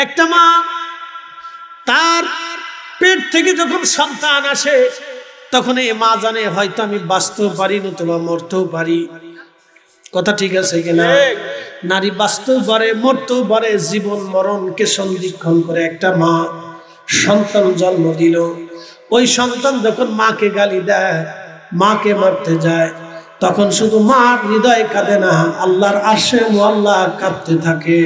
একটা মা তার পেট থেকে যখন সন্তান আসে তখন এই মা জানে হয়তো আমি বাঁচতেও পারি নতুবা মরতেও পারি। কথা ঠিক আছে কিনা? নারী বাঁচতেও পারে মরতেও পারে, জীবন মরণকে সন্ধিক্ষণ করে একটা মা সন্তান জন্ম দিল। ওই সন্তান যখন মাকে গালি দেয়, মাকে মারতে যায়, তখন শুধু মার হৃদয় কাঁদে না, আল্লাহর আরশে মুআল্লা কাঁদতে থাকে।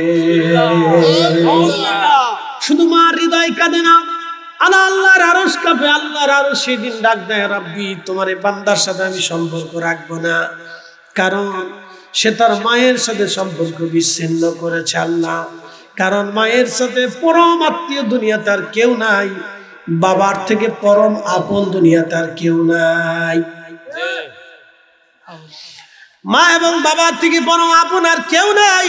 শুধু মার হৃদয় কাঁদে না, আল্লাহর আরশ কাঁপে। আল্লাহর আরশ সেদিন ডাক দেয়, রাব্বি তোমার এই বান্দার সাথে আমি সম্পর্ক রাখবো না, কারণ সে তার মায়ের সাথে সম্পর্ক বিচ্ছিন্ন করেছে আল্লাহ। কারণ মায়ের সাথে পরম আত্মীয় দুনিয়াতে আর কেউ নাই, বাবার থেকে পরম আপন দুনিয়াতে আর কেউ নাই। মা এবং বাবার থেকে পরম আপন আর কেউ নাই।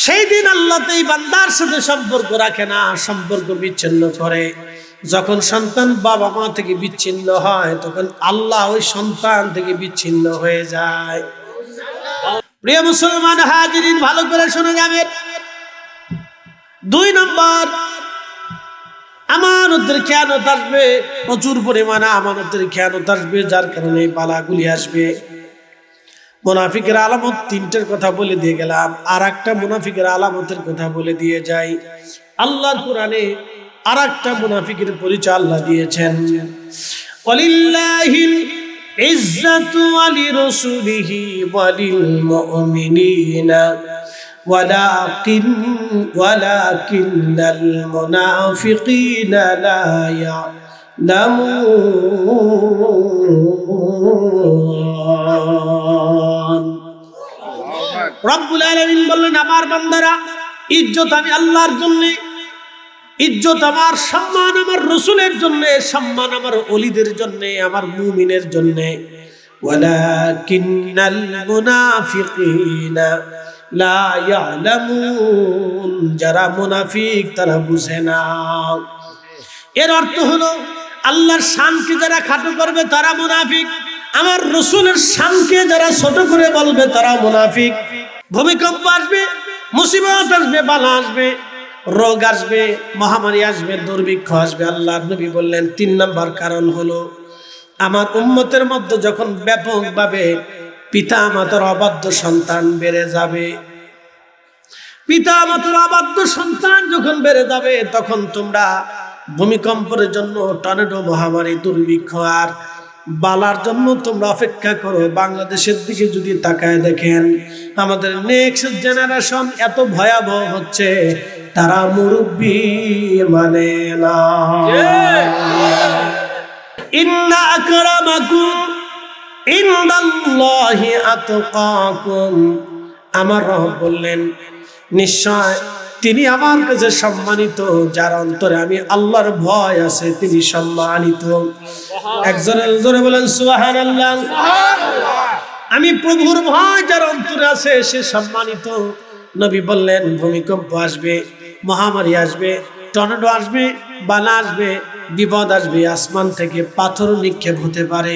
সেই দিন আল্লাহ তো এই বান্দার সাথে সম্পর্ক রাখে না, সম্পর্ক বিচ্ছিন্ন করে। যখন সন্তান বাবা মা থেকে বিচ্ছিন্ন হয় তখন আল্লাহ ওই সন্তান থেকে বিচ্ছিন্ন হয়ে যায়। প্রিয় মুসলমান হাজিরিন, ভালো করে শুনে যাবেন। 2 নম্বর, আমানতের খেয়ানত আসবে, প্রচুর পরিমাণে আমানতের খেয়ানত আসবে, যার কারণে বালাগুলি আসবে। মুনাফিকের আলামত 3টের কথা বলে দিয়ে গেলাম, আর একটা মুনাফিকের আলামতের কথা বলে দিয়ে যাই। আল্লাহর কোরআনে আর একটা মুনাফিকের পরিচয় আল্লাহ দিয়েছেন, ওয়ালিল্লাহিল ইজ্জাতু ওয়ালিরাসূলিহি ওয়ালিল মুমিনিনা ওয়ালাকিন্নাল মুনাফিকিনা লা ইয়ালামুন। রব্বুল আলামিন বললেন, আমার বান্দারা, ইজ্জত আমি আল্লাহর জন্য, ইজ্জত আমার, সম্মান আমার রাসূলের জন্য, সম্মান আমার ওলিদের জন্য, আমার মুমিনের জন্য। ওয়ালাকিন্নাল মুনাফিকিনা লা ইয়ালামুন, যারা মুনাফিক তারা বুঝে না। এর অর্থ হলো আল্লাহর শানকে যারা খাটো করবে তারা মুনাফিক, আমার রাসূলের শানকে যারা ছোট করে বলবে তারা মুনাফিক। ভূমিকম্প আসবে, মুসিবত আসবে, বালা আসবে, রোগ আসবে, মহামারী আসবে, দুর্ভিক্ষ আসবে। আল্লাহর নবী বললেন 3 নম্বর কারণ হলো আমার উম্মতের মধ্যে যখন ব্যাপকভাবে পিতা মাতার অবাধ্য সন্তান বেড়ে যাবে, পিতা মাতার অবাধ্য সন্তান যখন বেড়ে যাবে, তখন তোমরা ভূমিকম্পের জন্য, টর্নেডো, মহামারী, দুর্ভিক্ষ আর বালার জন্য তোমরা অপেক্ষা করো। বাংলাদেশের দিকে যদি তাকায় দেখেন, আমাদের নেক্সট জেনারেশন এত ভয়াবহ হচ্ছে, তারা মুরব্বি মানে না। ইন্না আকরামাকুম ইনদাল্লাহি আতকাকুম, আমার রব বললেন নিশ্চয় তিনি আমার কাছে সম্মানিত, যার অন্তরে আমি আল্লাহর ভয় আছে তিনি সম্মানিত। একজনের জোরে বলেন সুবহানাল্লাহ। আমি প্রভুর ভয় যার অন্তরে আছে সে সম্মানিত। নবী বললেন ভূমিকম্প আসবে, মহামারী আসবে, টর্নেডো আসবে, বালা আসবে, বিপদ আসবে, আসমান থেকে পাথর নিক্ষেপ হতে পারে,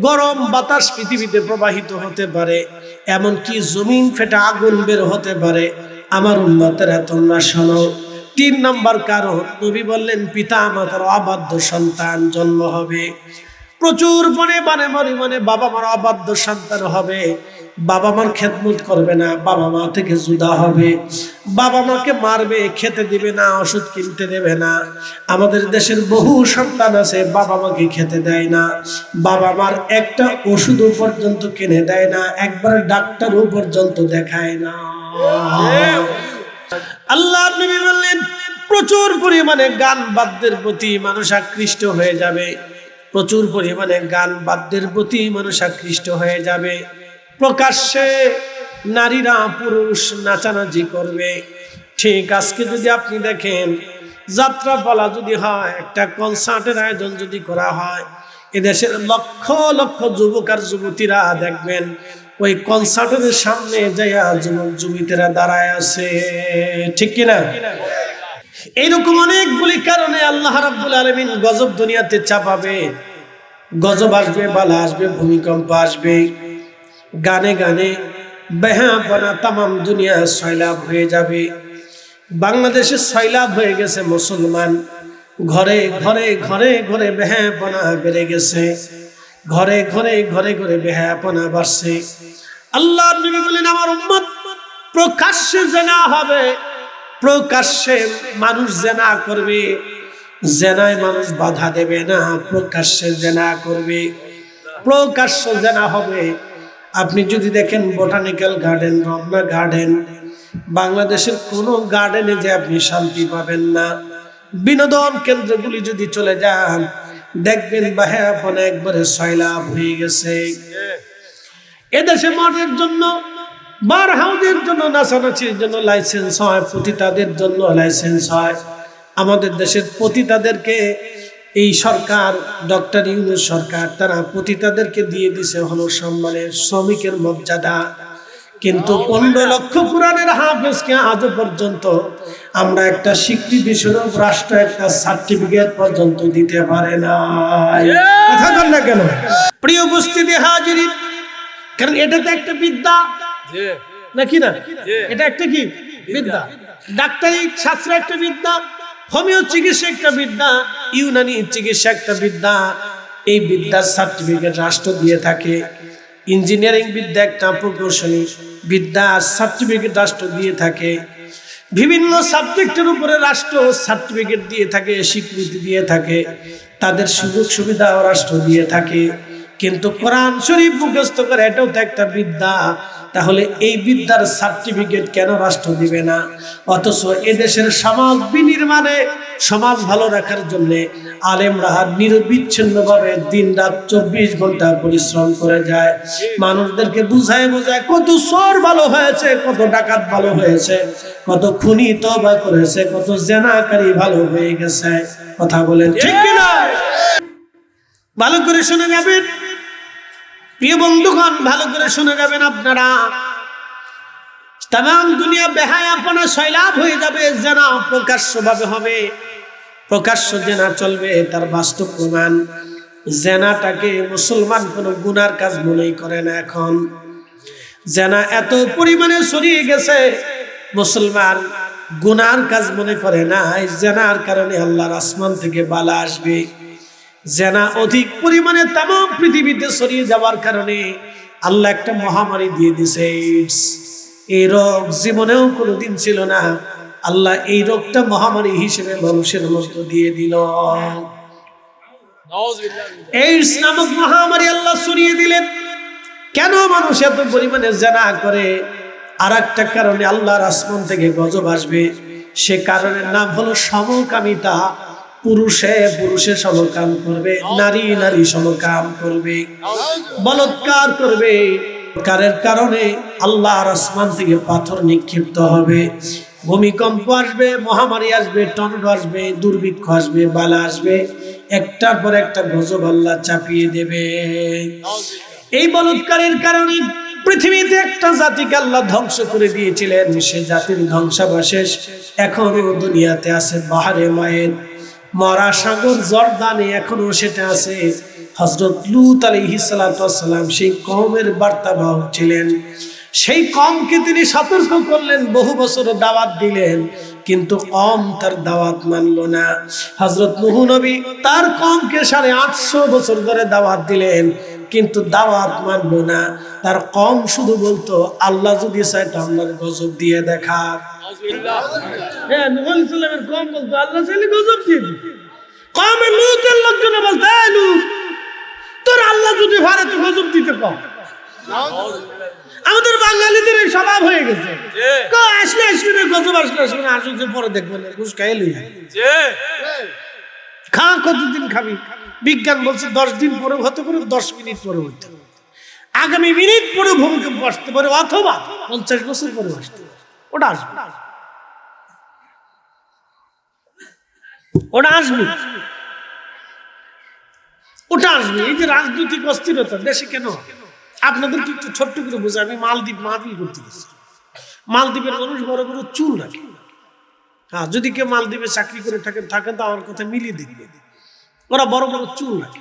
গরম বাতাস পৃথিবীতে প্রবাহিত হতে পারে, এমনকি জমিন ফেটে আগুন বের হতে পারে। আমার উম্মতেরা তোমরা শোনো, 3 নম্বর কারণ নবী বললেন পিতা মাতার অবাধ্য সন্তান জন্ম হবে। প্রচুর পরিমাণে বাবা মার অবাধ্য সন্তান হবে। বাবা মার খেদমত করবে না, বাবা মা থেকে জুদা হবে, বাবা মাকে মারবে, খেতে দিবে না, ওষুধ কিনতে দেবে না। আমাদের দেশের বহু সন্তান আছে বাবা মাকে খেতে দেয় না, বাবা মার একটা ওষুধও পর্যন্ত কিনে দেয় না, একবার ডাক্তারও পর্যন্ত দেখায় না। আল্লাহ নবী বললেন প্রচুর পরিমাণে গান বাদ্যের প্রতি মানুষ আকৃষ্ট হয়ে যাবে, প্রচুর পরিমাণে গান বাদ্যের প্রতি মানুষ আকৃষ্ট হয়ে যাবে। প্রকাশ্যে নারীরা পুরুষ নাচানাচি করবে। ঠিক আজকে যদি আপনি দেখেন যাত্রা পালা যদি হয়, একটা কনসার্টের আয়োজন যদি করা হয়, এদেশের লক্ষ লক্ষ যুবক আর যুবতীরা দেখবেন ওই কনসার্টের সামনে যাইয়া যুবক যুবতীরা দাঁড়ায় আছে, ঠিক কিনা? এইরকম অনেকগুলি কারণে আল্লাহ রাব্বুল আলামিন গজব দুনিয়াতে চাপাবে। গজব আসবে, বালা আসবে, ভূমিকম্প আসবে, গানে গানে বেহাপনা তামাম দুনিয়া সয়লাব হয়ে যাবে। বাংলাদেশে সয়লাব হয়ে গেছে মুসলমান, ঘরে ঘরে ঘরে ঘরে বেহায়াপনা বেড়ে গেছে, ঘরে ঘরে ঘরে ঘরে বেহায়াপনা বাড়ছে। আল্লাহর নবী বলেন আমার উম্মত প্রকাশ্যে জেনা হবে, প্রকাশ্যে মানুষ জেনা করবে, জেনায় মানুষ বাধা দেবে না, প্রকাশ্যে জেনা করবে, প্রকাশ্য জেনা হবে। আপনি যদি দেখেন বোটানিক্যাল গার্ডেন, রমনা গার্ডেন, বাংলাদেশের কোনো গার্ডেনে যে আপনি শান্তি পাবেন না। বিনোদন কেন্দ্রগুলি যদি চলে যান দেখবেন বাহায়াপনা একবারে সয়লাব হয়ে গেছে। এদেশে মদের জন্য, বার হাউসের জন্য, নাচানাচির জন্য লাইসেন্স হয়, পতিতাদের জন্য লাইসেন্স হয়। আমাদের দেশের পতিতাদেরকে এই সরকার, ডক্টর ইউনূস সরকার, তারা পতিতাদেরকে দিয়ে দিছে হলো সম্মানের, শ্রমিকের মর্যাদা। কিন্তু 15 লক্ষ কোরআনের হাফেজকে আজও পর্যন্ত আমরা একটা স্বীকৃতি স্বরূপ রাষ্ট্র একটা সার্টিফিকেট পর্যন্ত দিতে পারে না। কথা বল না কেন? প্রিয় উপস্থিতি হাজিরিন, কারণ এটা তো একটা বিদ্যা নাকি না? এটা একটা কি বিদ্যা? ডাক্তারি শাস্ত্র একটা বিদ্যা, হোমিও চিকিৎসা একটা বিদ্যা, ইউনানি চিকিৎসা একটা বিদ্যা। এই বিদ্যার সার্টিফিকেট রাষ্ট্র দিয়ে থাকে। ইঞ্জিনিয়ারিং বিদ্যা একটা প্রকৌশলী বিদ্যা, সার্টিফিকেট রাষ্ট্র দিয়ে থাকে। বিভিন্ন সাবজেক্টের উপরে রাষ্ট্র সার্টিফিকেট দিয়ে থাকে, স্বীকৃতি দিয়ে থাকে, তাদের সুযোগ সুবিধাও রাষ্ট্র দিয়ে থাকে। কিন্তু কোরআন শরীফ মুখস্থ করে এটাও তো একটা বিদ্যা। তাহলে এই বিদ্যার সার্টিফিকেট কেন রাষ্ট্র দিবে না? অথচ এদেশের সমাজ বিনির্মাণে, সমাজ ভালো রাখার জন্য আলেমরা নিরবিচ্ছিন্নভাবে দিন রাত 24 ঘন্টা পরিশ্রম করে যায়। মানুষদেরকে বুঝায় বুঝায় কত চোর ভালো হয়েছে, কত ডাকাত ভালো হয়েছে, কত খুনি তওবা করেছে, কত জেনাকারী ভালো হয়ে গেছে। কথা বলেন ঠিক কিনা? ভালো করে শুনে যাবেন প্রিয় বন্ধুগণ, ভালো করে শুনে যাবেন আপনারা। তাম দুনিয়া বেহায়াপনা সয়লাব হয়ে যাবে, জেনা প্রকাশ্যভাবে হবে, প্রকাশ্য জেনা চলবে। তার বাস্তব প্রমাণ, জেনাটাকে মুসলমান কোনো গুনার কাজ মনেই করে না। এখন জেনা এত পরিমাণে ছড়িয়ে গেছে, মুসলমান গুনার কাজ মনে করে না। এই জেনার কারণে আল্লাহর আসমান থেকে বালা আসবে। জেনা অধিক পরিমাণে তামাম পৃথিবীতে ছড়িয়ে যাওয়ার কারণে আল্লাহ একটা মহামারী দিয়ে দিছে, এইডস। এই রোগ জীবনেও কোনোদিন ছিল না, আল্লাহ এই রোগটা মহামারী হিসেবে মানুষের মধ্যে দিয়ে দিল। এইডস নামক মহামারী আল্লাহ ছড়িয়ে দিলেন। কেন মানুষ এত পরিমাণে জেনা করে? আর একটা কারণে আল্লাহর আসমান থেকে গজব আসবে। সে কারণের নাম হলো সমকামিতা। পুরুষে পুরুষে সমকাম করবে, নারী নারী সমকাম করবে, বলৎকার করবে। কারের কারণে আল্লাহর আসমান থেকে পাথর নিক্ষিপ্ত হবে, ভূমিকম্প আসবে, মহামারী আসবে, টর্নেডো আসবে, দুর্ভিক্ষ আসবে, বালা আসবে, একটার পর একটা গজব আল্লাহ চাপিয়ে দেবে। এই বলৎকারের কারণে পৃথিবীতে একটা জাতিকে আল্লাহ ধ্বংস করে দিয়েছিলেন। সে জাতির ধ্বংসাবশেষ এখনো দুনিয়াতে আছে। বাহারে মায়ের মরা সাগর জর্দানে এখনো সেটা আছে। হযরত লূত আলাইহিস সালাতু ওয়াস সালাম সেই কওমের বার্তাবাহক ছিলেন। সেই কওমকে তিনি সতর্ক করলেন, বহু বছর দাওয়াত দিলেন, কিন্তু কওম তার দাওয়াত মানলো না। হযরত নূহ নবী তার কওমকে 850 বছর ধরে দাওয়াত দিলেন, কিন্তু দাওয়াত মানলো না। তার কওম শুধু বলতো আল্লাহ যদি চায় তো আল্লাহর গজব দিয়ে দেখা। হ্যাঁ, নূহ আলাইহিস সালামের কওম বলতো আল্লাহ চাইলে গজব দিয়ে দিবে। কওমে লূতের লোকজন বলতো এই লূত, তোর আল্লাহ যদি পারে তো গজব দিতে কও। আমাদের বাঙালিদের এই স্বভাব হয়ে গেছে, আসলে আসবে গজব, আসলে আসলে পরে দেখবেন, ঘুষ খাই লইয়া খা। কতদিন খাবি? বিজ্ঞান বলছে 10 দিন পরে হতে পারে, 10 মিনিট পরে হইতে পারে, আগামী মিনিট পরে ভূমিকম্প আসতে পারে, অথবা 50 বছর পরে আসতে পারে। ওটা আসবে, ওটা আসবে, ওটা আসবে। এই যে রাজনৈতিক অস্থিরতা দেশে কেন? আপনাদেরকে একটু ছোট্ট করে বোঝা। আমি মালদ্বীপ মাহফিল করতে গেছি। মালদ্বীপের মানুষ বড় বড় চুল রাখে। হ্যাঁ, যদি কেউ মালদ্বীপে চাকরি করে থাকেন তো আমার কথা মিলিয়ে দেখবে, ওরা বড় বড় চুল রাখে।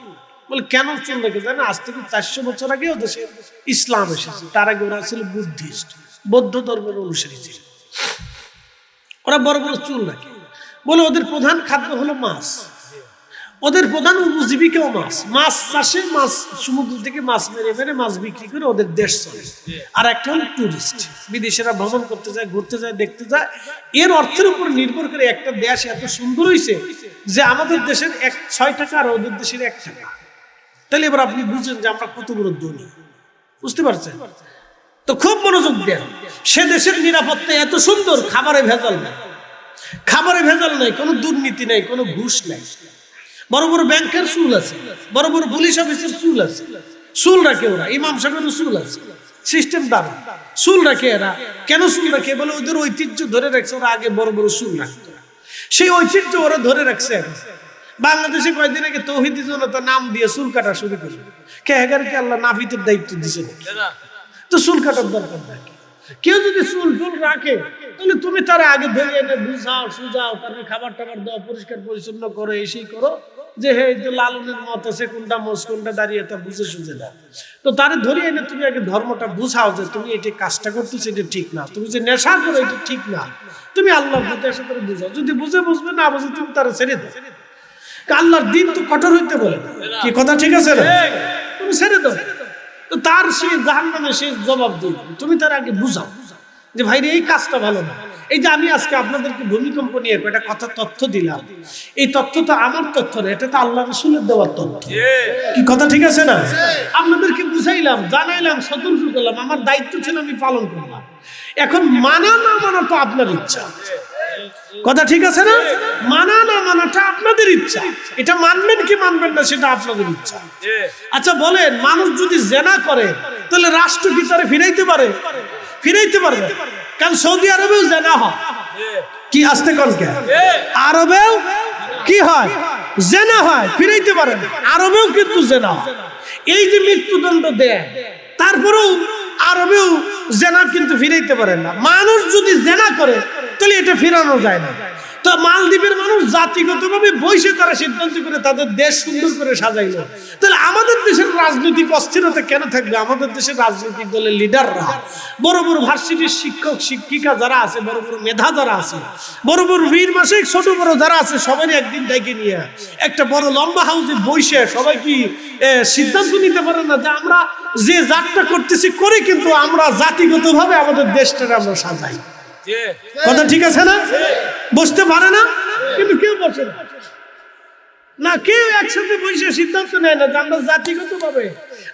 বলে কেন চুল রাখে জানেন? আজ থেকে 400 বছর আগে ও দেশে ইসলাম এসেছে। তার আগে ওরা ছিল বুদ্ধিস্ট, বৌদ্ধ ধর্মের অনুসারী ছিল। ওরা বড় বড় চুল রাখে, বলে ওদের প্রধান খাদ্য হলো মাছ, ওদের প্রধান উপজীবিকাও মাছ, মাছ চাষে, মাছ সমুদ্র থেকে মাছ মেরে মেরে মাছ বিক্রি করে ওদের দেশ চলে। আর একটা হলো টুরিস্ট, বিদেশিরা ভ্রমণ করতে যায়, ঘুরতে যায়, দেখতে যায়। এর অর্থের উপর নির্ভর করে একটা দেশ এত সুন্দর হয়েছে যে আমাদের দেশের 6 টাকা আর ওদের দেশের 1 টাকা। তাহলে এবার আপনি বুঝেন যে আমরা কত বড় ধনী, বুঝতে পারছেন? তো খুব মনোযোগ দেন। সে দেশের নিরাপত্তা এত সুন্দর, খাবারে ভেজাল নাই, খাবারে ভেজাল নাই, কোনো দুর্নীতি নাই, কোনো ঘুষ নাই। বড় বড় ব্যাংকের চুল আছে, বড় বড় পুলিশ অফিসের চুল আছে, চুল রাখে ওরা। ইমাম সাহেবের চুল আছে, সিস্টেম দারুণ, চুল রাখে এরা। কেন চুল রাখে? বলে ওদের ঐতিহ্য ধরে রাখছে, ওরা আগে বড় বড় চুল রাখতো, সেই ঐতিহ্য ওরা ধরে রাখছে। বাংলাদেশে কয়েকদিন আগে তৌহিদি জনতা নাম দিয়ে চুল কাটা শুরু করলো। কে হেগারকে আল্লাহ নাফিতের দায়িত্ব দিছে না, তো চুল কাটার দরকার নাই। কেউ যদি চুল টুল রাখে তাহলে তুমি তারা আগে ধরে এনে বুঝাও, সুজাও, তারপরে খাবার টাবার দাও, পরিষ্কার পরিচ্ছন্ন করো, এসেই করো যে হে লালনের মত আছে, কোনটা মোষ কোনটা দাঁড়িয়ে, তা বুঝে সুঝে না। তো তারে ধরে এনে তুমি আগে ধর্মটা বুঝাও যে তুমি এটা কাজটা করতেছো, এটা ঠিক না, তুমি যে নেশা করো এটা ঠিক না, তুমি আল্লাহর প্রতি এসে করে বুঝাও। যদি বুঝে বুঝবে, না বুঝে তুমি তারা ছেড়ে দাও। আল্লাহর দিন তো কঠোর হইতে বলে, কি কথা ঠিক আছে না? তুমি ছেড়ে দাও। তো তার সে জাহান্নামে সে জবাব দিবে, তুমি তার আগে বুঝাও যে ভাই এই কাজটা ভালো না। এই যে আমি আজকে আপনাদেরকে ভূমিকম্প নিয়ে একটা কথা তথ্য দিলাম, এই তথ্য তো আমার তথ্য না, এটা তো আল্লাহ রাসূলের দেওয়ার তথ্য, কি কথা ঠিক আছে না? আপনাদেরকে বুঝাইলাম, জানাইলাম, সতর্ক করলাম, আমার দায়িত্ব ছিল, আমি পালন করলাম। এখন মানা না মানা তো আপনার ইচ্ছা, কথা ঠিক আছে না? মানা না মানাটা আপনাদের ইচ্ছা, এটা মানবেন কি মানবেন না সেটা আপনাদের ইচ্ছা। আচ্ছা বলেন, মানুষ যদি জেনা করে তাহলে রাষ্ট্র কি তারে ফিরাইতে পারে? ফিরাইতে পারবে, কারণ সৌদি আরবেও জেনা হয়। কি আসতে কোন কে? আরবেও কি হয়? জেনা হয়, ফিরাইতে পারে না। আরবেও কিন্তু জেনা হয়। এই যে মৃত্যুদণ্ড দেয়, তারপরেও আরবেও জেনা কিন্তু ফিরাইতে পারে না। মানুষ যদি জেনা করে তাহলে এটা ফিরানো যায় না। তো মালদ্বীপের মানুষ জাতিগতভাবে বসে তারা সিদ্ধান্ত করে তাদের দেশ সুন্দর করে সাজাইলো। তাহলে আমাদের দেশের রাজনৈতিক অস্থিরতা কেন থাকবে? আমাদের দেশের রাজনৈতিক দলের লিডাররা, বড় বড় ভার্সিটির শিক্ষক শিক্ষিকা যারা আছে, বড় বড় মেধা যারা আছে, বড় বড় বীর মাসিক ছোট বড় যারা আছে, সবাই একদিন ডেকে নিয়ে একটা বড় লম্বা হাউসে বসে সবাই কি সিদ্ধান্ত নিতে পারে না যে আমরা যে যাত্রা করতেছি করি, কিন্তু আমরা জাতিগতভাবে আমাদের দেশটাকে আমরা সাজাই? কথা ঠিক আছে না? বসতে পারে না, কিন্তু কেউ বসে না, কেউ একসাথে বসে সিদ্ধান্ত নেয় না যে আমরা জাতিগত ভাবে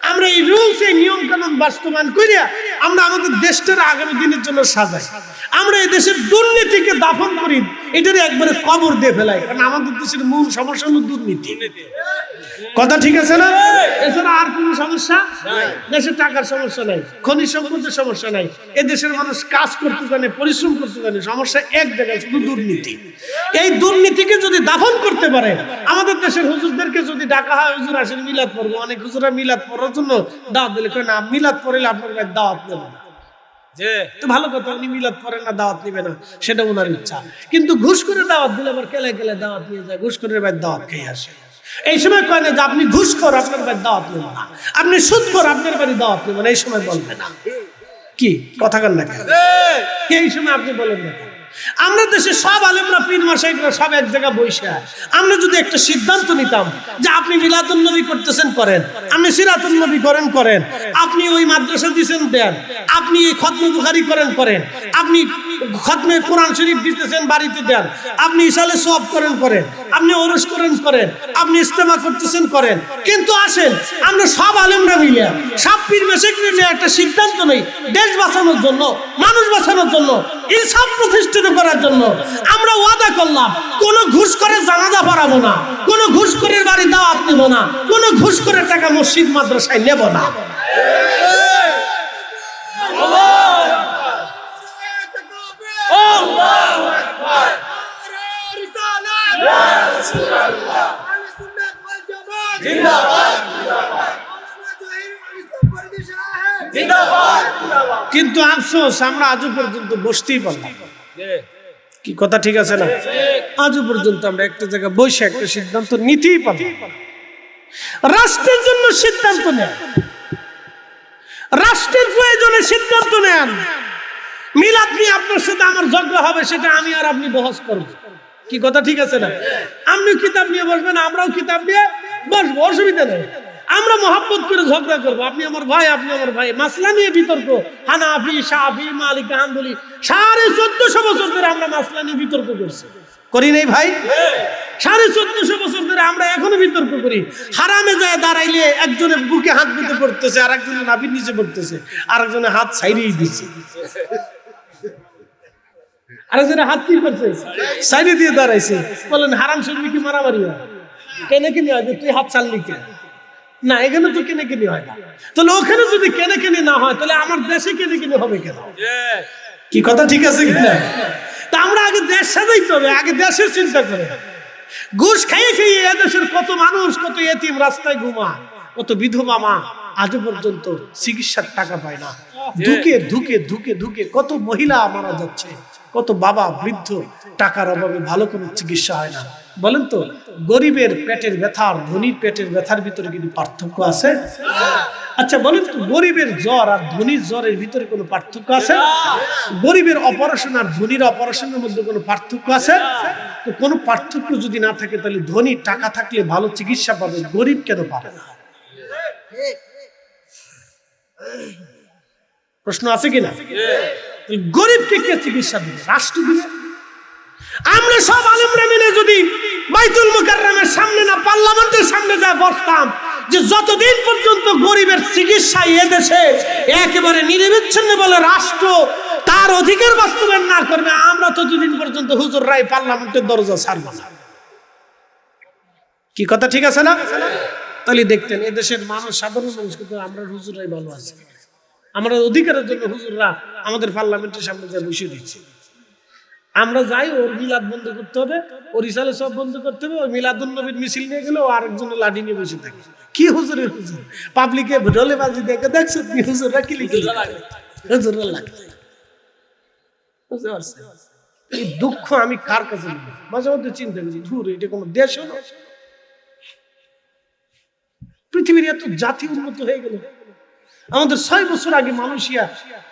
আমরা এই রুলস, এই নিয়ম কানুন বাস্তবায়ন করিয়া আমরা আমাদের দেশটার আগামী দিনের জন্য সাজাই। আমরা এই দেশের দুর্নীতিকে দাফন করি, এটারে একবারে কবর দিয়ে ফেলাই, কারণ আমাদের দেশের মূল সমস্যা হলো দুর্নীতি। কথা ঠিক আছে না? এছাড়া আর কোনো সমস্যা নাই। দেশে টাকার সমস্যা নাই, খনিজ সম্পদের সমস্যা নাই, এ দেশের মানুষ কাজ করতে জানে, পরিশ্রম করতে জানে। সমস্যা এক জায়গায়, শুধু দুর্নীতি। এই দুর্নীতিকে যদি দাফন করতে পারে, আমাদের দেশের হুজুরদেরকে যদি ডাকা হয়, হুজুর আসেন মিলাদ পড়বো, অনেক হুজুরা মিলাদ পড়ার জন্য দাওয়াত দিলে কয় না, মিলাদ পড়লে আপনার দাওয়াত নেব না। তো ভালো কথা, উনি মিলাদ পড়েন না, দাওয়াত নিবে না, সেটা ওনার ইচ্ছা। কিন্তু ঘুষ করে দাওয়াত দিলে আবার কেলে কেলে দাওয়াত নিয়ে যায়, ঘুষ করে দাওয়াত খেয়ে আসে। এই সময় কয় না যে আপনি ঘুষখোর, আপনার বাড়ি দাওয়াত নেব না, আপনি সুদখোর, আপনার বাড়ি দাওয়াত নেব না, এই সময় বলবে না। কি কথা কান না কেন? এই সময় আপনি বলেন না। আমরা দেশে সব আলেমরা, পীর মাশাইখরা সব এক জায়গায় বসে, আমরা যদি একটা সিদ্ধান্ত নিতাম যে আপনি মিলাদুন নবী করতেছেন করেন, আপনি সিরাতুন নবী করেন, আপনি ওই মাদ্রাসা দিচ্ছেন দেন, আপনি খতমে বুখারী করেন, আপনি খতমে কোরআন শরীফ দিতেছেন বাড়িতে দেন, আপনি ইসালে সওয়াব করেন, আপনি ওরস করেন, আপনি ইস্তেমা করতেছেন করেন। কিন্তু আসেন আমরা সব আলেমরা মিলে, সব পীর মাশাইখরা মিলে একটা সিদ্ধান্ত নেই দেশ বাঁচানোর জন্য, মানুষ বাঁচানোর জন্য, ইনসাফ প্রতিষ্ঠিত করার জন্য। আমরা ওয়াদা করলাম কোনো ঘুষ করে জানাজা পড়াবো না, কোনো ঘুষ করে বাড়ি দাওয়াত নেব না, কোনো ঘুষ করে টাকা মসজিদ মাদ্রাসায় নেব না। কিন্তু আফসোস, আমরা আজও পর্যন্ত বসতেই পারলাম। কি কথা ঠিক আছে না? আজও পর্যন্ত আমরা একটা জায়গায় বসে একটা সিদ্ধান্ত নিতেই পারলাম। রাষ্ট্রের জন্য সিদ্ধান্ত নেন, রাষ্ট্রের প্রয়োজনে সিদ্ধান্ত নেন, মিলাদ নিয়ে আপনার সাথে আমার ঝগড়া হবে, সেটা আমি আর আপনি বহস করবো। কি কথা ঠিক আছে না? আপনি কিতাব নিয়ে বসবেন, আমরাও কিতাব নিয়ে বসবো, অসুবিধা নেই। আমরা মহব্বত করে ঝগড়া করবো, আপনি আমার ভাই, আপনি আমার ভাই। মাসলা নিয়ে বিতর্ক, হানাফি, শাফি, মালিক, হাম্বলি, 1450 বছর ধরে আমরা মাসলা নিয়ে বিতর্ক করছি, করি নাই ভাই? 1450 বছর ধরে আমরা এখনো বিতর্ক করি। হারামে যায় দাঁড়াইলে একজনের বুকে হাত দিতে পড়তেছে, আর একজনের নাভির নিচে পড়তেছে, আর একজনের হাত ছাইড়েই দিচ্ছে, আরেকজনের হাত কি করছে, সাইডে দিয়ে দাঁড়াইছে। বলেন হারাম শরীফে কি মারামারি হয়? কেনে কিনে হয় যে তুই হাত চাললি কেন? না, এখানে তো কেনে কিনে হয় না। তাহলে ওখানে যদি কেনে কিনে না হয়, তাহলে আমার দেশে কেনে কিনে হবে কেন? কি কথা ঠিক আছে কিনা? তা আমরা আগে দেশ সাজাইতে হবে, আগে দেশের চিন্তা করে। ঘুষ খাইয়ে খেয়ে এদেশের কত মানুষ, কত এতিম রাস্তায় ঘুমায়, কত বিধবা মা আজও পর্যন্ত চিকিৎসার টাকা পায় না। ধুকে ধুকে ধুকে ধুকে কত মহিলা মারা যাচ্ছে, কত বাবা বৃদ্ধ, টাকার অভাবে ভালো কোনো চিকিৎসা হয় না। বলেন তো, গরিবের পেটের ব্যথা আর ধনীর পেটের ব্যথার ভিতরে কিন্তু পার্থক্য আছে? আচ্ছা বলেন তো, গরিবের জ্বর আর ধনীর জ্বরের ভিতরে কোনো পার্থক্য আছে? গরিবের অপারেশন আর ধনীর অপারেশনের মধ্যে কোনো পার্থক্য আছে? তো কোনো পার্থক্য যদি না থাকে, তাহলে ধনী টাকা থাকলে ভালো চিকিৎসা পাবে, গরিব কেন পাবে না? প্রশ্ন আছে কিনা? গরিবকে কে চিকিৎসা দিবে? রাষ্ট্র দিবে। আমরা সব আলেমরা মিলে যদি বাইতুল মুকাররমের সামনে না, পার্লামেন্টের সামনে যা বসতাম, যে যতদিন পর্যন্ত গরিবের চিকিৎসা এদেশে একেবারে নিরবিচ্ছিন্ন বলে রাষ্ট্র তার অধিকার বাস্তবায়ন না করবে, আমরা ততদিন পর্যন্ত হুজুররাই পার্লামেন্টের দরজা ছাড়ব না। কি কথা ঠিক আছে না? তাহলে দেখতেন এদেশের মানুষ, সাধারণ মানুষ, কিন্তু আমরা হুজুররাই ভালো আছি। আমরা অধিকারের জন্য হুজুররা আমাদের পার্লামেন্টের সামনে যা বসে দিচ্ছে। আমরা যাই, ওর মিলাদ বন্ধ করতে হবে, ওর ইসালে সব বন্ধ করতে হবে, ওই মিলাদুন নবীর মিছিল নিয়ে গেলে ও আরেকজনের লাঠি নিয়ে বসে থাকে। কি হুজুরের হুজুর, পাবলিকে ঢোলে বাজি দেখে দেখছো হুজুররা কি লিখে হুজুররা লাগে। বুঝতে পারছেন? এই দুঃখ আমি কার কাছে নিব? মাঝে মধ্যে চিন্তা করি, ধুর, এটা কোনো দেশ হলো? পৃথিবীর এত জাতি উন্নত হয়ে গেল। আমাদের 6 বছর আগে মালয়েশিয়া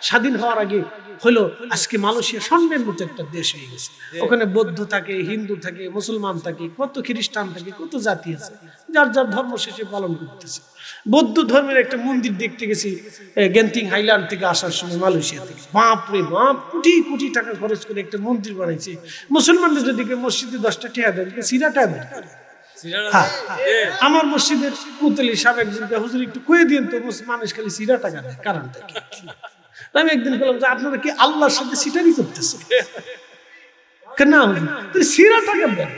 স্বাধীন হওয়ার আগে হলো, আজকে মালয়েশিয়া স্বর্ণের মতো একটা দেশ হয়ে গেছে। ওখানে বৌদ্ধ থাকে, হিন্দু থাকে, মুসলমান থাকে, কত খ্রিস্টান থাকে, কত জাতি আছে, যার যার ধর্ম শেষে পালন করতেছে। বৌদ্ধ ধর্মের একটা মন্দির দেখতে গেছি গেন্টিং হাইল্যান্ড থেকে আসার সময়, মালয়েশিয়া থেকে। বাপরে বাপ, কোটি কোটি টাকা খরচ করে একটা মন্দির বানাইছে। মুসলমানদের যদি মসজিদে 10টা টাকা দেন, সিরা টাকা দেন। আমার মসজিদের মুতলি সাহেব একদিন, হুজুর একটু কয়ে দিন তো, মানুষ খালি সিরা টাকা দেয়, কারণটা কি? আমি একদিন বললাম যে আপনারা কি আল্লাহর সাথে সিটারি করতেছে? না হুজুর, সিরা টাকা দেন,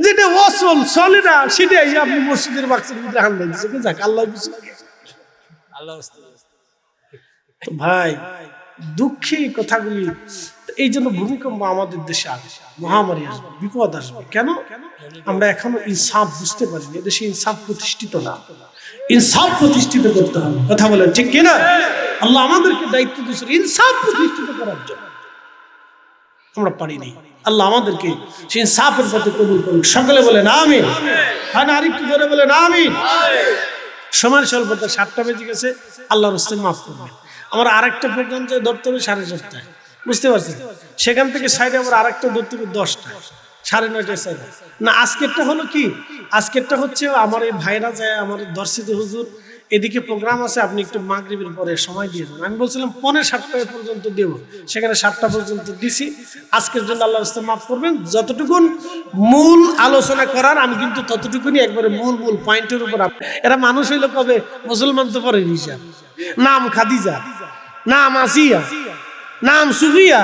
যেটা ওয়াসল চলে না সেটাই আপনি মসজিদের বাক্সের ভিতরে হান দিয়েছেন। যাক, আল্লাহ বুঝে। তো ভাই, দুঃখী কথাগুলি, এই জন্য ভূমিকম্প আমাদের দেশে আসবে, মহামারী আসবে, বিপদ আসবে। কেন? আমরা এখনো ইনসাফ বুঝতে পারিনি। এদেশে ইনসাফ প্রতিষ্ঠিত না, ইনসাফ প্রতিষ্ঠিত করতে হবে। কথা বলেন ঠিক কিনা? আল্লাহ আমাদেরকে দায়িত্ব দিয়েছেন ইনসাফ প্রতিষ্ঠিত করার জন্য, আমরা পারিনি। আল্লাহ আমাদেরকে সেই ইনসাফের পথে কবুল করুন। সকলে বলেন আমিন। হ্যাঁ, আরেকটু জোরে বলেন আমিন। সময়ের স্বল্পতা, 7টা বেজে গেছে, আল্লাহর রাস্তায় মাফ করবেন। আমার আরেকটা প্রোগ্রাম যে ধরতে হবে 4:30টায়, বুঝতে পারছেন? সেখান থেকে সাইডে আমার আরেকটা ধরতে হবে 10টা, 9:30টায় সাইডে না। আজকেরটা হলো কি, আজকেরটা হচ্ছে আমার এই ভাইরা যায় আমার দর্শিত হুজুর, এদিকে প্রোগ্রাম আছে, আপনি একটু মাগরিবের পরে সময় দিয়ে দেন। আমি বলছিলাম 6:45 পর্যন্ত দেব, সেখানে 7টা পর্যন্ত দিছি। আজকের জন্য আল্লাহর রাস্তায় মাফ করবেন। যতটুকুন মূল আলোচনা করার, আমি কিন্তু ততটুকুনি একবারে মূল পয়েন্টের উপর। এরা মানুষ হইলো কবে? মুসলমান তো পরে হিসাব। নাম খাদিজা, নাম আসিয়া, নাম সুফিয়া,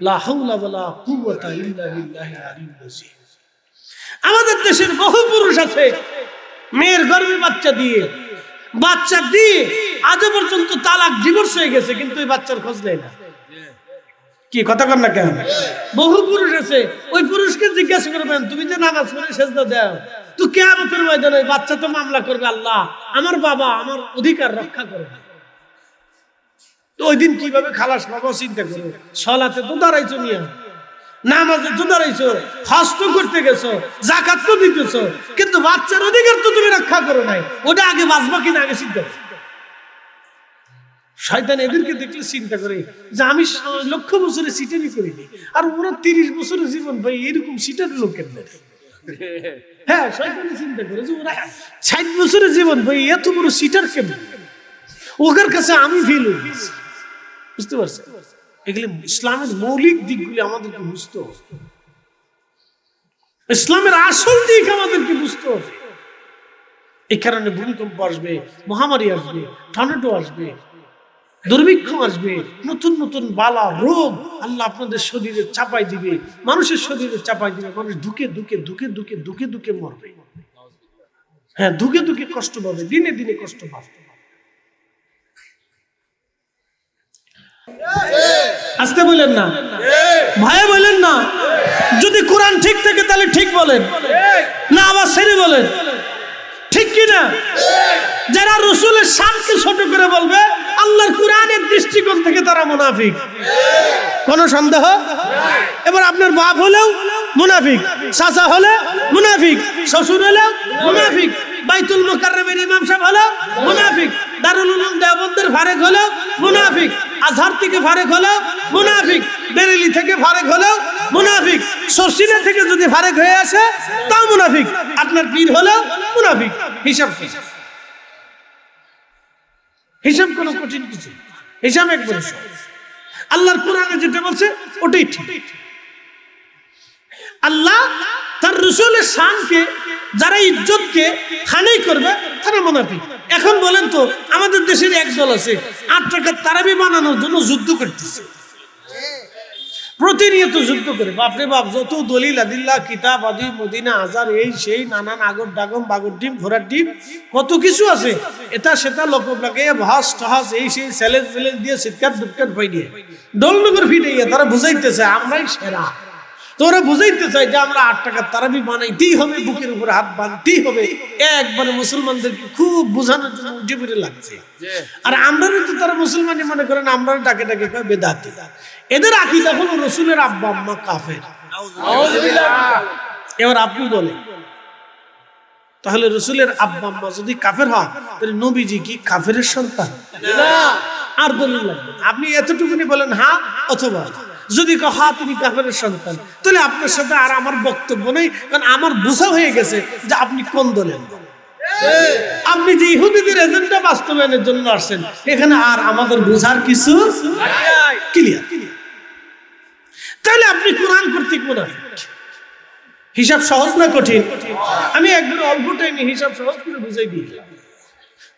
লা হাওলা ওয়ালা কুওয়াতা ইল্লা বিল্লাহিল আলিয়্যিল আযীম। আমাদের দেশের বহু পুরুষ আছে, মেয়ের গর্ভে বাচ্চা দিয়ে আজও পর্যন্ত তালাক, ডিভোর্স হয়ে গেছে, কিন্তু ওই বাচ্চার খোঁজ নেয় না। কি কথা কর না কেন? বহু পুরুষ আছে, ওই পুরুষকে জিজ্ঞাসা করবেন, তুমি যে নামাজ পড়ে সেজদা দাও, তো কিয়ামতের ময়দানে বাচ্চা তো মামলা করবে, আল্লাহ আমার বাবা আমার অধিকার রক্ষা করবে। তো ওই দিন কিভাবে খালাস পাবো চিন্তা করো। সালাতে তো দাঁড়াইছো মিয়া, নামাজে তো দাঁড়াইছো, হজ তো করতে গেছো, যাকাত তো দিতেছো, কিন্তু বাচ্চার অধিকার তো তুমি রক্ষা করো নাই। ওটা আগে বাঁচবো কিনা আগে চিন্তা করো। শয়তান এদেরকে দেখলে চিন্তা করে যে আমি লক্ষ বছরের সিটারি করিনি, আর ওরা 30 বছরের জীবন ভাই এরকম সিটারি লোক কেমনে? হ্যাঁ, শয়তান চিন্তা করে যে ওরা 60 বছরের জীবন ভাই এত বড় সিটার কেমনে? ওদের কাছে আমি ফেল হয়ে গেছি। বুঝতে পারছেন? এগুলি ইসলামের মৌলিক দিকগুলি আমাদেরকে বুঝতে হবে, ইসলামের আসল দিক আমাদেরকে বুঝতে হবে। এই কারণে ভূমিকম্প আসবে, মহামারী আসবে, টর্নেডো আসবে, দুর্ভিক্ষ আসবে, নতুন নতুন বালা রোগ আল্লাহ আপনাদের শরীরে চাপাই দিবে, মানুষের শরীরে চাপাই দিবে। মানুষ ধুকে ধুকে ধুকে ধুকে ধুকে ধুকে মরবে। হ্যাঁ, ধুকে ধুকে কষ্ট পাবে, দিনে দিনে কষ্ট পাবে। আসতে বলেন না ভাই, বলেন না। যদি কোরআন ঠিক থাকে তাহলে ঠিক বলেন, না আবার ছেড়ে বলেন, ঠিক কিনা? যারা রাসূলের শানকে ছোট করে বলবে আল্লাহর কোরআনের দৃষ্টিকোণ থেকে তারা মুনাফিক, কোনো সন্দেহ? এবার আপনার বাপ হলেও মুনাফিক, চাচা হলে মুনাফিক, শ্বশুর হলেও মুনাফিক, বাইতুল মুকাররমের ইমাম সাহেব হলেও মুনাফিক, দারুল উলুম দেওবন্দের ফারেক হলেও মুনাফিক, আজহার থেকে ফারেক হলেও মুনাফিক, বেরেলি থেকে ফারেক হলেও মুনাফিক, সরসিনা থেকে যদি ফারেক হয়ে আসে তাও মুনাফিক, আপনার পীর হলেও মুনাফিক। হিসাব কি? হিসাব কোনো কঠিন কিছু, হিসাব একবারে সহজ। আল্লাহর কোরআনে যেটা বলছে ওটাই ঠিক। আল্লাহ তার রাসূলের শানকে, যারা ইজ্জতকে হানি করবে তারা মুনাফিক। এখন বলেন তো, আমাদের দেশের এক দল আছে 8 টাকার তারাবি বানানোর জন্য যুদ্ধ করতেছে, প্রতিনিয়ত যুদ্ধ করে। বাপরে বাপ, যত দলিল আদিল্লাহ কিতাব আদি মদিনা আজার এই সেই নানান আগর ডাগম বাগর ডিম ঘোড়ার ডিম কত কিছু আছে, এটা সেটা লোক লাগাইয়া ভাস টাহাস এই সেই চ্যালেঞ্জ ফেলেঞ্জ দিয়ে চিৎকার দুৎকার পাই দিয়ে ডলনগর ফিটাইয়া তারা বুঝাইতেছে আমরাই সেরা। তোরা বুঝাইতে চাই যে আমরা 8 টাকার তারাবি বানাইতেই হবে, বুকের উপরে হাত বাঁধতেই হবে, একবারে মুসলমানদেরকে খুব বোঝানোর জন্য উঠে পড়ে লাগছে। আর আমরা তো তারা মুসলমানই মনে করেন, আমরা ডাকে ডাকে কয় বেদাতি। এদের আকীদা হলো রাসূলের আব্বা আম্মা কাফের। এবার আপনি বলেন, তাহলে রাসূলের আব্বা আম্মা যদি কাফের হয় তাহলে নবীজি কি কাফেরের সন্তান? না। আর দলিল লাগবে, আপনি এতটুকুনি বলেন হ্যাঁ অথবা। যদি কহা তুমি কাফেরের সন্তান, তাহলে আপনার সাথে আর আমার বক্তব্য নেই, কারণ আমার বোঝা হয়ে গেছে যে আপনি কোন দলের। আপনি যে ইহুদিদের এজেন্ডা বাস্তবায়নের জন্য আসছেন, এখানে আর আমাদের বোঝার কিছু ক্লিয়ার। তাহলে আপনি কোরআন কর্তৃক মুনাফিক। হিসাব সহজ না কঠিন? আমি একবার অল্প টাইমে হিসাব সহজ করে বুঝাই দিয়েছিলাম।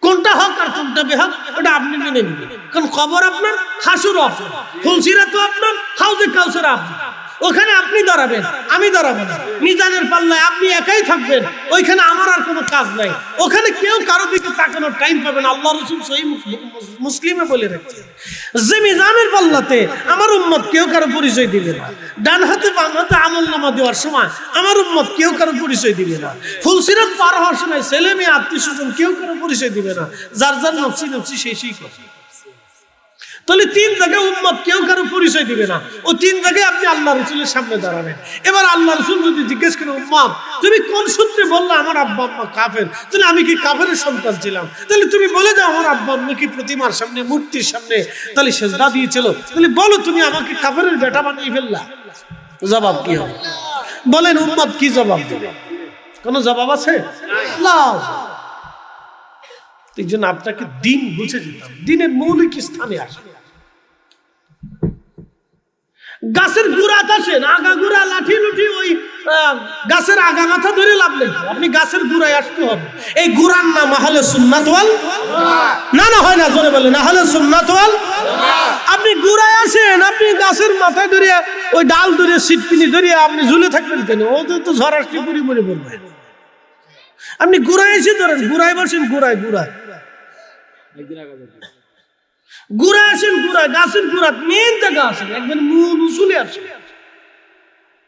কোনটা হক আর কোনটা বেহক ওটা আপনি মেনে নেবেন, কারণ খবর আপনার, হাসুর আপনার, ফুলসিরা তো আপনার, হাউজে কাউসার আপনার। ওখানে আপনি দাঁড়াবেন, আমি দাঁড়াবো না। মিজানের পাল্লায় আপনি একাই থাকবেন, ওইখানে আমার আর কোনো কাজ নাই। ওখানে কেউ কারো দিকে তাকানোর টাইম পাবেন। আল্লাহ রাসূল সহিহ মুসলিমে বলে রাখছে যে মিজানের পাল্লাতে আমার উম্মত কেউ কারো পরিচয় দিবে না। ডান হাতে বাম হাতে আমলনামা দেওয়ার সময় আমার উম্মত কেউ কারো পরিচয় দিবে না। ফুলসিরাত পার হওয়ার সময় ছেলে মেয়ে আত্মীয় স্বজন কেউ কারো পরিচয় দিবে না। যার যার নফসি নফসি সেই কথা। তাহলে 3 জায়গায় উম্মত কেউ কারো পরিচয় দিবে না। ও 3 জায়গায় আপনি আল্লাহ রাসূলের সামনে দাঁড়াবেন। এবার আল্লাহ রাসূল যদি জিজ্ঞেস করেন উম্মত তুমি কোন সূত্রে বললা আমার আব্বা আম্মা কাফের, তাহলে আমি কি কাফেরের সন্তান ছিলাম? তাহলে তুমি বলে দাও আমার আব্বা আম্মা কি প্রতিমার সামনে, মূর্তির সামনে তাহলে সেজদা দিয়েছিল? তাহলে বলো তুমি আমাকে কাফেরের বেটা বানিয়ে ফেললা। জবাব কি হবে? বলেন উম্মত কি জবাব দেবে? কোন জবাব আছে? না। এই জন্য আপনাকে দিন বুঝে দিতে হবে, দিনের মৌলিক স্থানে আসে। গাছের গুড়া আসেন, আগা গুড়া লাঠি লুঠি ওই গাছের আগা মাথা ধরে লাভ নেই, আপনি গাছের গুড়ায় আসতে হবে। এই গুড়ার নাম আহলে সুন্নাত ওয়াল না, না হয় না, জোরে বলেন আহলে সুন্নাত ওয়াল। আপনি গুড়ায় আসেন, আপনি গাছের মাথায় ধরে ওই ডাল ধরে সিটপিনি ধরে আপনি ঝুলে থাকবেন কেন? ও তো ঝড় আসলে পুরি মরে পড়বে। আপনি গুড়ায় এসে ধরেন, গুড়ায় বসেন, গুড়ায় গুড়ায় গুড়া আসেন, গুড়া গাছের গুড়া মেন জায়গা আসেন, একবার মূল উসুলে আসেন,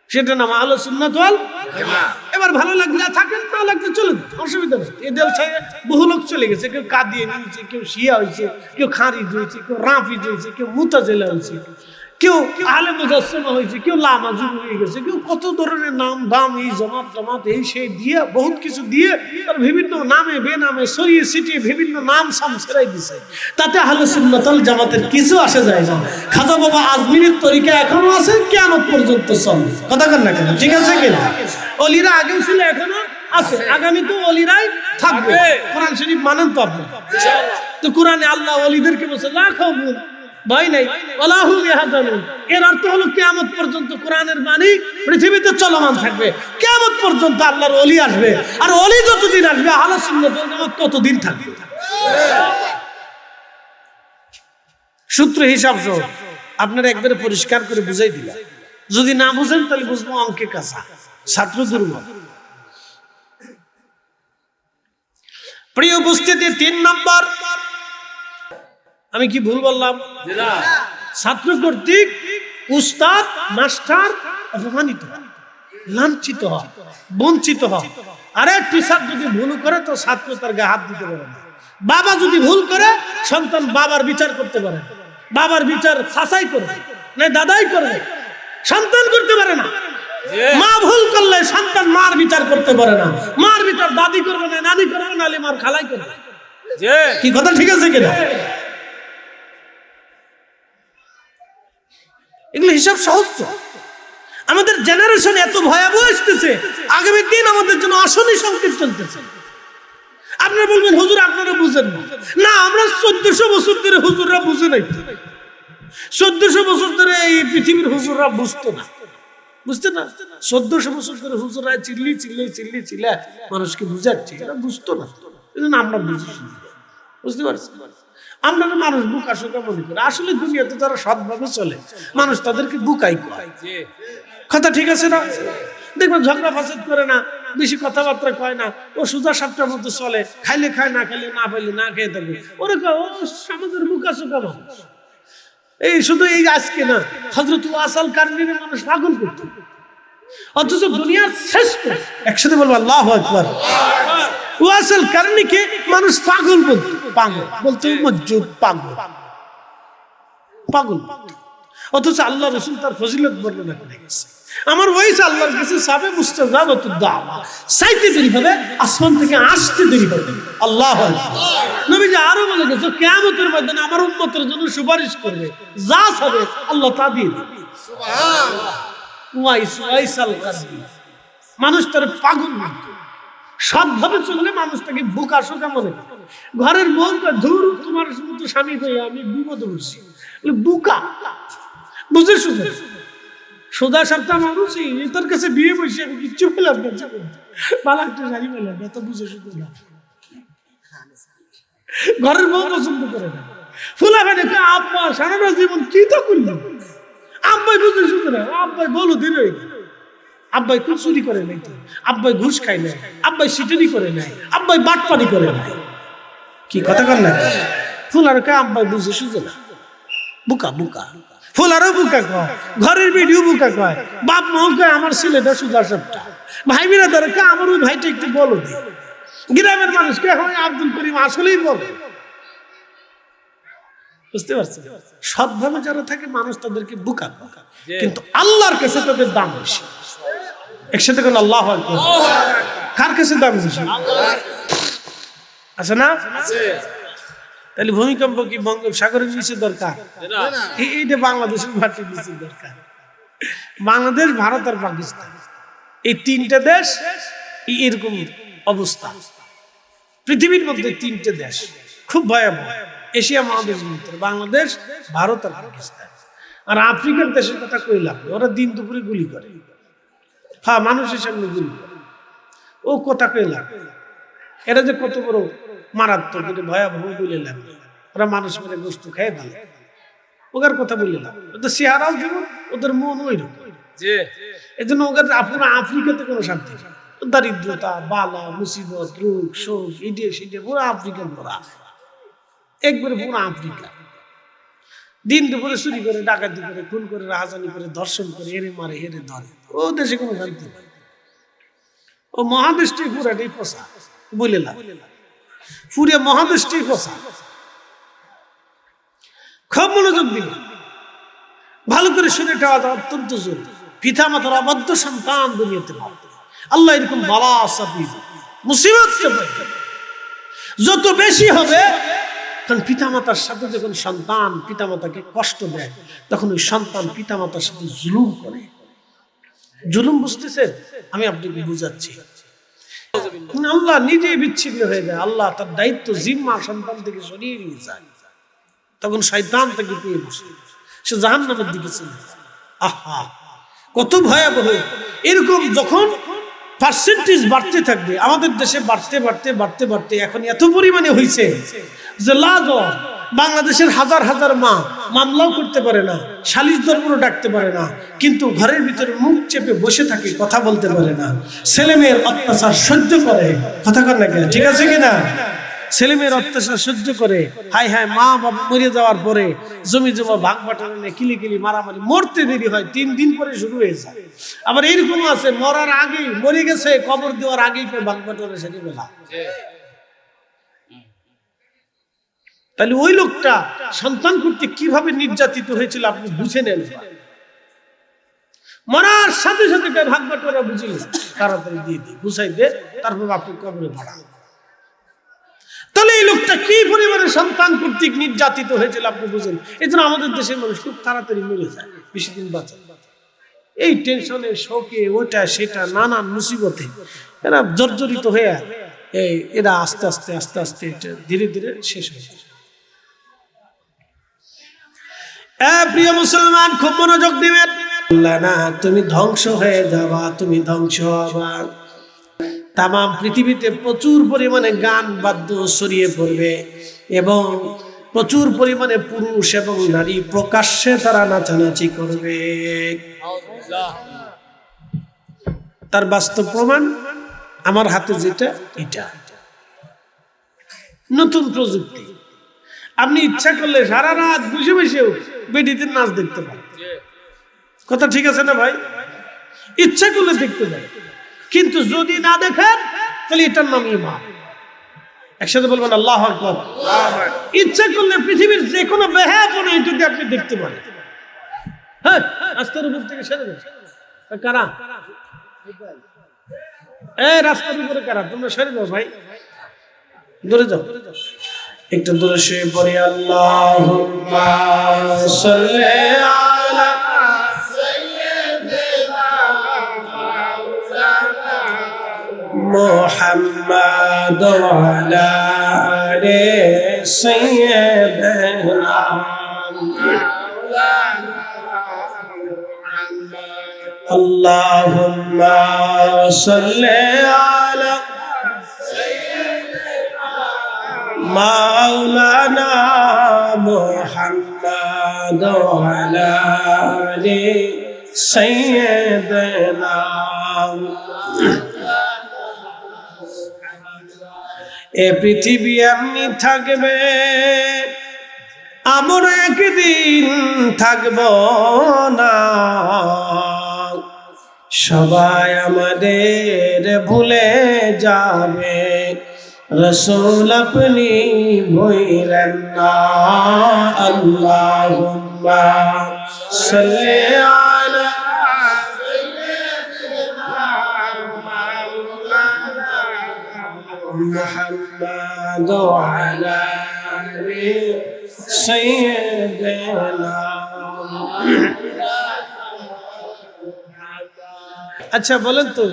সেটা নাম আহলে সুন্নাত ওয়াল জামাত। এবার ভালো লাগলে থাকেন, না লাগলে চলে যান, অসুবিধা নেই। এই দেলছায় বহু লোক চলে গেছে, কেউ কাদিয়ে নিয়েছে, কেউ শিয়া হয়েছে, কেউ খারিজ হয়েছে, কেউ রাফিজ হয়েছে, কেউ মুতাজিলা হয়েছে, কেউ আলে মুজাসসিমা হয়েছে, কেউ লামাজুর হয়ে গেছে, কেউ কত ধরনের নাম দাম এই জমাত এই সেই দিয়ে বহুত কিছু দিয়ে তার বিভিন্ন নামে বেনামে ছড়িয়ে ছিটিয়ে বিভিন্ন নাম সাম ছেড়াই দিছে। তাতে আহলে সুন্নাত ওয়াল জামাতের কিছু আসে যায় না। খাজা বাবা আজমিরের তরিকা এখনো আছে, কিয়ামত পর্যন্ত চলবে। কথা কন না কেন? ঠিক আছে কিনা? ওলিরা আগেও ছিল, এখনো আছে, আগামী তো ওলিরাই থাকবে। কোরআন শরীফ মানেন তো আপনি? ইনশাআল্লাহ। তো কোরআনে আল্লাহ ওলিদেরকে বলছে লা খাউফুন, ভয় নাই, ওয়ালা হুম ইয়াহজানুন। এর অর্থ হলো কিয়ামত পর্যন্ত কোরআনের বাণী পৃথিবীতে চলমান থাকবে, কিয়ামত পর্যন্ত আল্লাহর ওলি আসবে। আর ওলি যতদিন আসবে আহলে সুন্নাত ওয়াল জামাত ততদিন থাকবে। সূত্র হিসাব সহ আপনারা একবারে পরিষ্কার করে বুঝাই দিলাম। যদি না বুঝেন তাহলে বুঝবো অঙ্কে কাঁচা, ছাত্র দুর্বল। প্রিয় উপস্থিতি, 3 নম্বর, আমি কি ভুল বললাম? ছাত্র কর্তৃক উস্তাদ মাস্টার অপমানিত, লাঞ্ছিত হয়, বঞ্চিত হয়। আরে টিচার যদি ভুল করে তো ছাত্র তার গায়ে হাত দিতে পারে না। বাবা যদি ভুল করে সন্তান বাবার বিচার করতে পারে, বাবার বিচার চাচাই করবে না দাদাই করবে, সন্তান করতে পারে না। মা ভুল করলে সন্তান মার বিচার করতে পারে না, মার বিচার দাদি করবে না, নানি করবে না, মার খালাই করবে। কি কথা ঠিক আছে কিনা? এগুলো হিসাব সহজ তো। আমাদের জেনারেশন এত ভয়াবহ আসতেছে, আগামী দিন আমাদের জন্য আসলেই সংকেত চলতেছে। আপনারা বলবেন হুজুর আপনারা বুঝেন না। আমরা 1400 বছর ধরে হুজুররা বুঝে নাই। 1400 বছর ধরে এই পৃথিবীর হুজুররা বুঝতো না, বুঝতে না। 1400 বছর ধরে হুজুররা চিল্লি মানুষকে বুঝাচ্ছে, এরা বুঝতো না। এজন্য আমরা বুঝতে পারছি। আমরা মানুষ বুকা শোকা মনে করে, আসলে দুনিয়াতে যারা সৎভাবে চলে মানুষ তাদেরকে বুকাই করে। কথা ঠিক আছে না? দেখবেন ঝগড়া ফাসাদ করে না, বেশি কথাবার্তা কয় না, ও সোজা সাপটার মতো চলে, খাইলে খায়, না খাইলে না পাইলে না খেয়ে থাকবে। ওরা ও সমাজের বুকা শোকা মানুষ। এই শুধু এই আজকে না, হযরত ওয়াসাল কারনীর মানুষ পাগল করত, অথচ দুনিয়ার শ্রেষ্ঠ, একসাথে বলবো আল্লাহু আকবার, ওয়াসাল কারনীকে মানুষ পাগল বলতো। পাগল বলতে মজুদ, পাগল। অথচ আল্লাহ রাসূল তার ফজিলত বর্ণনা করে গেছে। আমার ওয়াইস আল্লাহর কাছে সাবে মুস্তাজাবাতুদ দাওয়া, চাইতে দেরি হবে, আসমান থেকে আসতে দেরি হবে। আল্লাহু আকবার। নবীজি আরো বলে গেছে কিয়ামতের ময়দানে আমার উম্মতের জন্য সুপারিশ করবে, যা চাবে আল্লাহ তা দিয়ে দিবে। সুবহানাল্লাহ। ওয়াইসাল কারনী মানুষ তার পাগল মানত। সৎভাবে চললে মানুষ তাকে বোকা শোকা মনে করে। ঘরের বউ ধুর তোমার মতো স্বামী হয়ে আমি বিপদে পড়ছি, বোকা। বুঝে শুধু সোজা সাপটা মানুষ তার কাছে বিয়ে বসে আমি কিচ্ছু পেলাম না, ভালো একটা শাড়ি পেলাম না, তো বুঝে শুধু না। ঘরের বউ পছন্দ করে না, ফুলা ফেলে আব্বা সারাটা জীবন কি তো করলাম, আব্বাই বুঝে শুধু না, আব্বাই বলো দিন, আব্বাই খুব চুরি করে নাই, আব্বাই ঘুষ খায় নাই, আব্বাই সিটারি করে নাই, আব্বাই বাটপারি করে নাই। কি কথা কর না? ফুলার কা আব্বাই বুঝে শুধু না, বুকা বুকা। ফুলারও বুকা কয়, ঘরের ভিডিও বুকা কয়, বাপ মাও কয় আমার ছেলেটা সুজা সাপটা, ভাই বিরাদার কা আমার ওই ভাইটা একটু বলো দি। গ্রামের মানুষকে হয় আব্দুল করিম আসলেই বলে। বুঝতে পারছেন? সৎভাবে যারা থাকে মানুষ তাদেরকে বুকা বুকা, কিন্তু আল্লাহর কাছে তাদের দাম বেশি। একসাথে করে আল্লাহু আকবার। কার কাছে দাম বেশি? আছে না? তাহলে ভূমিকম্প কি বঙ্গোপসাগরের নিচে দরকার? এইটা বাংলাদেশের মাটির নিচে দরকার। বাংলাদেশ, ভারত আর পাকিস্তান, এই 3টা দেশ এরকম অবস্থা। পৃথিবীর মধ্যে 3টে দেশ খুব ভয়াবহ। এশিয়া মহাদেশের ভিতরে বাংলাদেশ, ভারত আর পাকিস্তান। আর আফ্রিকার দেশের কথা কইলাম, ওরা দিন দুপুরে গুলি করে। হ্যাঁ, মানুষের সামনে গুলি করে। ও কথা কইলাম, এরা যে কত বড় মারাত্মক, এটা ভয়াবহ বলে লাগবে। ওরা মানুষ মেরে গোস্ত খেয়ে ভালো, ওদের কথা বলে লাভ। ওদের চেহারাও যেমন, ওদের মন ওই রকম। এই জন্য ওদের পুরো আফ্রিকাতে কোনো শান্তি নেই। দারিদ্রতা, বালা, মুসিবত, রোগ, শোক, ইডে সিডে পুরো আফ্রিকান ধরা, একবারে পুরো আফ্রিকা। দিন দুপুরে চুরি করে, ডাকাতি করে, খুন করে, রাহাজানি করে, ধর্ষণ করে, এরে মারে হেরে ধরে। ও দেশে কোনো শান্তি নেই। ও মহাদেশটি পুরাটাই ফসা বলে লাভ, পুরে মহাদেশটি ফসা। খুব মনোযোগ দিন। ভালো করে শুনে এটা অত্যন্ত জরুরি। পিতা মাতার অবাধ্য সন্তান দুনিয়াতে পাবে, আল্লাহ এরকম বালা আসাবি মুসিবত যত বেশি হবে, কারণ পিতামাতার সাথে যখন সন্তান পিতামাতাকে কষ্ট দেয়, তখন ওই সন্তান পিতামাতার সাথে জুলুম করে। জুলুম বুঝতেছেন? আমি আপনাকে বুঝাচ্ছি। আল্লাহ নিজেই বিচ্ছিন্ন হয়ে যায়, আল্লাহ তার দায়িত্ব জিম্মা সন্তান থেকে সরিয়ে নিয়ে যায়, তখন শয়তান তাকে পেয়ে বসে, সে জাহান্নামের দিকে চলে যায়। আহা, কত ভয়াবহ! এরকম যখন পার্সেন্টেজ বাড়তে থাকবে, আমাদের দেশে বাড়তে বাড়তে বাড়তে বাড়তে এখন এত পরিমাণে হয়েছে যে বাংলাদেশের হাজার হাজার মা মামলাও করতে পারে না, সালিশ দরবারও ডাকতে পারে না, কিন্তু ঘরের ভিতরে মুখ চেপে বসে থাকে, কথা বলতে পারে না, ছেলে মেয়ের অত্যাচার সহ্য করে। কথা কর না কেন? ঠিক আছে কিনা? ছেলে মেয়ের অত্যাচার সহ্য করে, হাই হাই মা বাবা মরে যাওয়ার পরে জমি জমা ভাগ বাটানো নিয়ে কিলি কিলি মারামারি, মরতে দেরি হয় 3 দিন পরে শুরু হয়ে যায়। আবার এইরকম আছে মরার আগেই, মরে গেছে কবর দেওয়ার আগেই ভাগ বাটানো সেটি বেলা। তাহলে ওই লোকটা সন্তান কর্তৃক কিভাবে নির্যাতিত হয়েছিল আপনি বুঝে নেন। মরার সাথে সাথে ভাগ বাটোয়ারা বুঝিল, তাড়াতাড়ি দিয়ে দিই, বুঝাই দে, তারপর আপনি কবরে ভাড়া। তাহলে এই লোকটা কি পরিমাণে সন্তান কর্তৃক নির্যাতিত হয়েছিল আপনি বুঝেন। এই জন্য আমাদের দেশের মানুষ খুব তাড়াতাড়ি মরে যায়, বেশি দিন বাঁচে। এই টেনশনে, শোকে, ওটা সেটা নানান মুসিবতে এরা জর্জরিত হয়ে এরা আস্তে আস্তে আস্তে আস্তে এটা ধীরে ধীরে শেষ হয়ে যায়। প্রিয় মুসলমান, খুব মনোযোগ দিবেন। না, তুমি ধ্বংস হয়ে যাবা, তুমি ধ্বংস হবা। তাম পৃথিবীতে প্রচুর পরিমাণে গান বাদ্য ছড়িয়ে পড়বে এবং প্রচুর পরিমাণে পুরুষ এবং নারী প্রকাশ্যে তারা নাচানাচি করবে। তার বাস্তব প্রমাণ আমার হাতে যেটা, এটা নতুন প্রযুক্তি। আপনি ইচ্ছা করলে সারা রাত বসে বসেও বেডিতে নাচ দেখতে পারেন। কথা ঠিক আছে না ভাই? ইচ্ছা করলে দেখতে পারেন, কিন্তু যদি না দেখেন তাহলে এটার নাম ঈমান। একসাথে বলবেন আল্লাহু আকবার। ইচ্ছা করলে পৃথিবীর যে কোনো বেহায়াপনা এটাতে আপনি দেখতে পারেন। হ্যাঁ, রাস্তার উপর থেকে সরে যান। কারা? রাস্তার উপরে কারা? তোমরা সরে যাও ভাই, দূরে যাও, একটু দূরে শুয়ে পড়ি। আল্লাহুম্মা সাল্লি আলা মুহাম্মাদ ওয়া আলা আলি সাইয়্যিদিনা আল্লাহুম্মা সাল্লি আলা মাওলানা মুহাম্মাদ ওয়া আলা আলি সাইয়্যিদিনা। এ পৃথিবী এমনি থাকবে, আমরা একদিন থাকব না। সবাই আমাদের ভুলে যাবে, রাসূল আপনি ভুলেন না। আল্লাহুম্মা সাল্লি আলা মুহাম্মাদ ওয়া আলা আলি সাইয়্যিদিনা। আচ্ছা বলেন তো,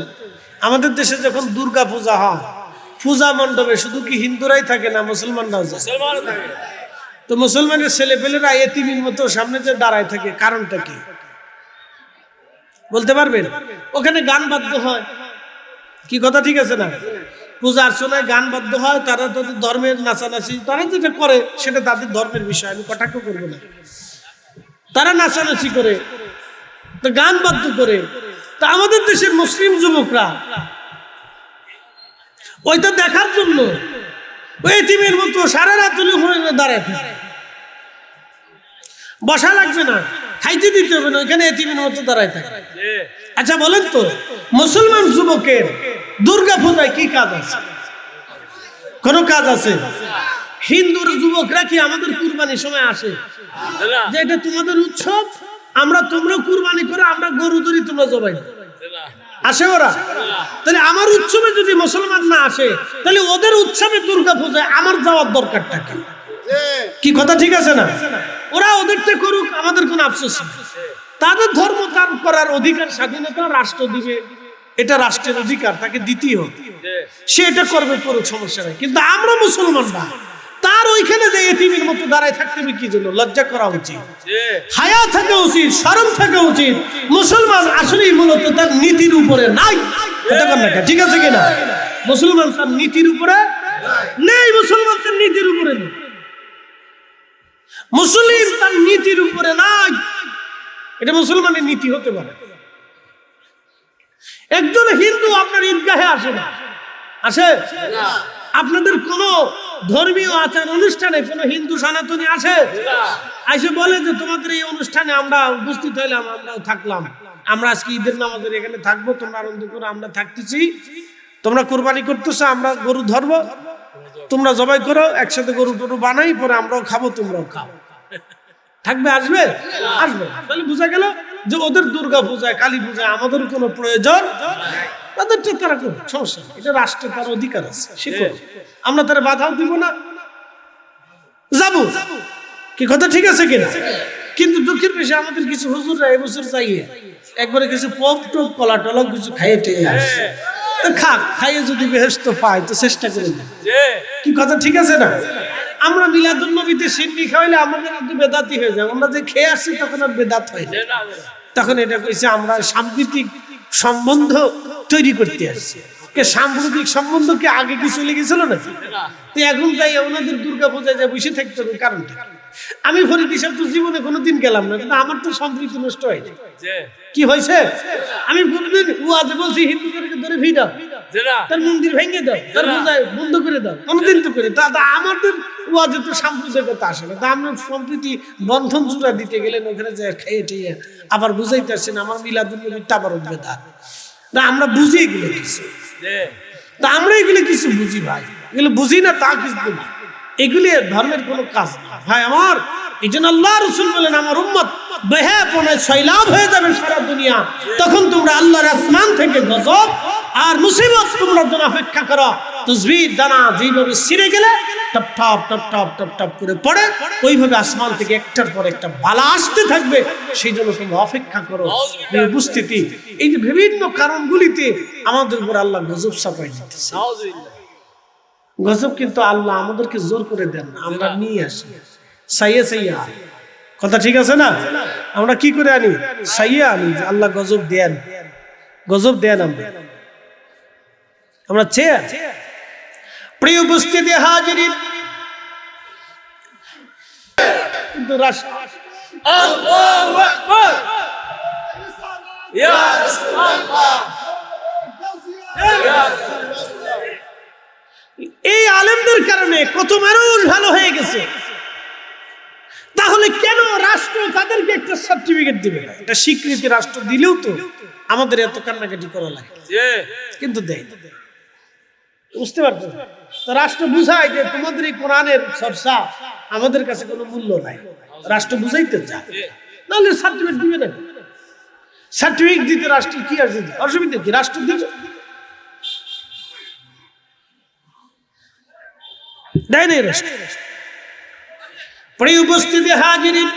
আমাদের দেশে যখন দুর্গা পূজা হয়, পূজা মণ্ডপে শুধু কি হিন্দুরাই থাকে না মুসলমানরাও যায়? তো মুসলমানের ছেলেপেলেরা এতিমের মতো সামনে যে দাঁড়ায় থাকে, কারণটা কি বলতে পারবেন? ওখানে গান বাদ্য হয়, কি কথা ঠিক আছে না? পূজা অর্চনায় গান বাদ্য হয়, তারা তাদের ধর্মের নাচানাচি, তারা যেটা করে সেটা তাদের ধর্মের বিষয়, আমি কটাক্ষ করবো না। তারা নাচানাচি করে, তো গান বাদ্য করে। তা আমাদের দেশের মুসলিম যুবকরা ওইটা দেখার জন্য ওই এতিমের মতো সারা রাত দাঁড়ায় থাকে, বসা লাগবে না, খাইতে দিতে হবে না, ওইখানে এতিমের মতো দাঁড়ায় থাকে। আচ্ছা বলেন তো, মুসলমান যুবকের দুর্গা পূজায় কি কাজ আছে? কোন কাজ আছে? হিন্দুর যুবকরা কি আমাদের কুরবানির সময় আসে যে এটা তোমাদের উৎসব, আমরা তোমরা কুরবানি করে আমরা গরু ধরি, তোমরা জবাই দাও। আসে ওরা? তাহলে আমার উৎসবে যদি মুসলমান না আসে, তাহলে ওদের উৎসবে দুর্গা পূজায় আমার যাওয়ার দরকারটা কি? কি কথা ঠিক আছে না? ওরা ওদেরটা করুক, আমাদের কোনো আফসোস নেই। তাদের ধর্ম তার করার অধিকার, স্বাধীনতা রাষ্ট্র দিবে, এটা রাষ্ট্রের অধিকার, তাকে দিতেই হবে, সে এটা করবে, করুক, সমস্যা নেই। কিন্তু আমরা মুসলমানরা তার ওইখানে যে এতিমের মতো দাঁড়ায় থাকতে হবে কি জন্য? লজ্জা করা উচিত, হায়া থাকা উচিত, শরম থাকা উচিত। মুসলমান আসলেই মূলত তার নীতির উপরে নাই, ঠিক আছে কিনা? মুসলমান তার নীতির উপরে নেই, মুসলমান তার নীতির উপরে নেই, মুসলিম তার নীতির উপরে নাই। এটা মুসলমানের নীতি হতে পারে। একজন হিন্দু আপনার ঈদগাহে আসে না, আসে? আপনাদের কোন ধর্মীয় আচার অনুষ্ঠানে কোন হিন্দু সনাতনী আসে? আসে বলে যে তোমাদের এই অনুষ্ঠানে আমরা উপস্থিত হইলাম, আমরাও থাকলাম, আমরা আজকে ঈদের নামাজের এখানে থাকবো, তোমরা আনন্দ করো, আমরা থাকতেছি, তোমরা কুরবানি করতেছো, আমরা গরু ধরবো, তোমরা জবাই করো, একসাথে গরু টরু বানাই, পরে আমরাও খাবো, তোমরাও খাও। থাকবে? আসবে? আসবে। তাহলে বোঝা গেল যে ওদের দুর্গা পূজায়, কালী পূজায় আমাদের কোনো প্রয়োজন, তাদেরটা তারা করবে, সমস্যা নেই, এটা রাষ্ট্রে তার অধিকার আছে, সে করবে, আমরা তারা বাধাও দিব না, যাবো। কি কথা ঠিক আছে কিনা? কিন্তু দুঃখের বিষয় আমাদের কিছু হুজুররা এবছর চাইয়ে একবারে কিছু পপ টপ কলা টলা কিছু খাইয়ে টেয়ে আসে, খাইয়ে যদি বেহেশত পায় তো চেষ্টা করে। কি কথা ঠিক আছে না? আমরা মিলাদুন নবীতে সিন্নি খাওয়াইলে আমাদের একটু বেদাতি হয়ে যায়, আমরা যে খেয়ে আসছি তখন আর বেদাত হয় না, তখন এটা কইছে আমরা সাম্প্রতিক সম্বন্ধ তৈরি করতে আসছি। সাম্প্রতিক সম্বন্ধ কি আগে কি চলে গেছিল নাকি? তো এখন তাই ওনাদের দুর্গা পূজায় যা বসে থাকতে হবে, কারণটা আমি ফরিদ হিসাব তো জীবনে কোনোদিন গেলাম না, কিন্তু আমার তো সম্প্রীতি নষ্ট হয়নি। কি হয়েছে? আমি কোনদিন ওয়াজে বলছি হিন্দুদেরকে ধরে ভিড়াও, তার মন্দির ভেঙে দাও, তার পূজায় বন্ধ করে দাও, কোনোদিন তো করে দাদা আমাদের ওয়াজে তো সাম্প্রদায়িকতা আসে না। তা আমরা সম্প্রীতি বন্ধন জোড়া দিতে গেলেন ওখানে যায় খাইয়ে টেয়ে আবার বুঝাইতে আসছেন আমার মিলাদুন নবীর আবার উঠবে তার না, আমরা বুঝি এগুলো কিছু, তা আমরা এগুলো কিছু বুঝি ভাই, এগুলো বুঝি না তা কিছু বলি, এগুলি ধর্মের কোনো কাজ না ভাই আমার। এই জন্য আল্লাহ রাসূল বলেন আমার উম্মত বেহাপনায় সয়লাব হয়ে যাবে সারা দুনিয়া, তখন তোমরা আল্লাহর আসমান থেকে গজব আর মুসিবত তোমরা জন্য অপেক্ষা করো। তাসবিহ দানা যেভাবে ছিঁড়ে গেলে top top top top top top করে পড়ে, ওইভাবে আসমান থেকে একটার পর একটা বালা আসতে থাকবে, সেই জন্য তোমরা অপেক্ষা করো। এই উপস্থিতি, এই যে বিভিন্ন কারণগুলিতে আমাদের উপর আল্লাহ গজব চাপাই দিতেছে। গজব কিন্তু আল্লাহ আমাদেরকে জোর করে দেন না, আমরা নিয়ে আসি সাইয়া সাইয়া। কথা ঠিক আছে না? আমরা কি করে আনি? সাইয়া আনি, আল্লাহ গজব দেন, গজব দেন আমরা চেয়ে। প্রিয় উপস্থিতি হাজিরিন, কিন্তু এই আলেমদের কারণে কত মানুষ ভালো হয়ে গেছে, তাহলে কেন রাষ্ট্র তাদেরকে একটা সার্টিফিকেট দিবে না? একটা স্বীকৃতি রাষ্ট্র দিলেও তো আমাদের এত কান্নাকাটি করা লাগে, কিন্তু দেয় না। বুঝতে পারছো? তো রাষ্ট্র বুঝায় যে তোমাদের এই কোরআনের চর্চা আমাদের কাছে কোনো মূল্য নাই, রাষ্ট্র বুঝাইতে চায়, নাহলে সার্টিফিকেট দিবে না। সার্টিফিকেট দিতে রাষ্ট্রের কি আছে? অসুবিধা কি? রাষ্ট্র দিবে, দেয় নাই রাষ্ট্র। প্রিয় উপস্থিতি হাজিরিন,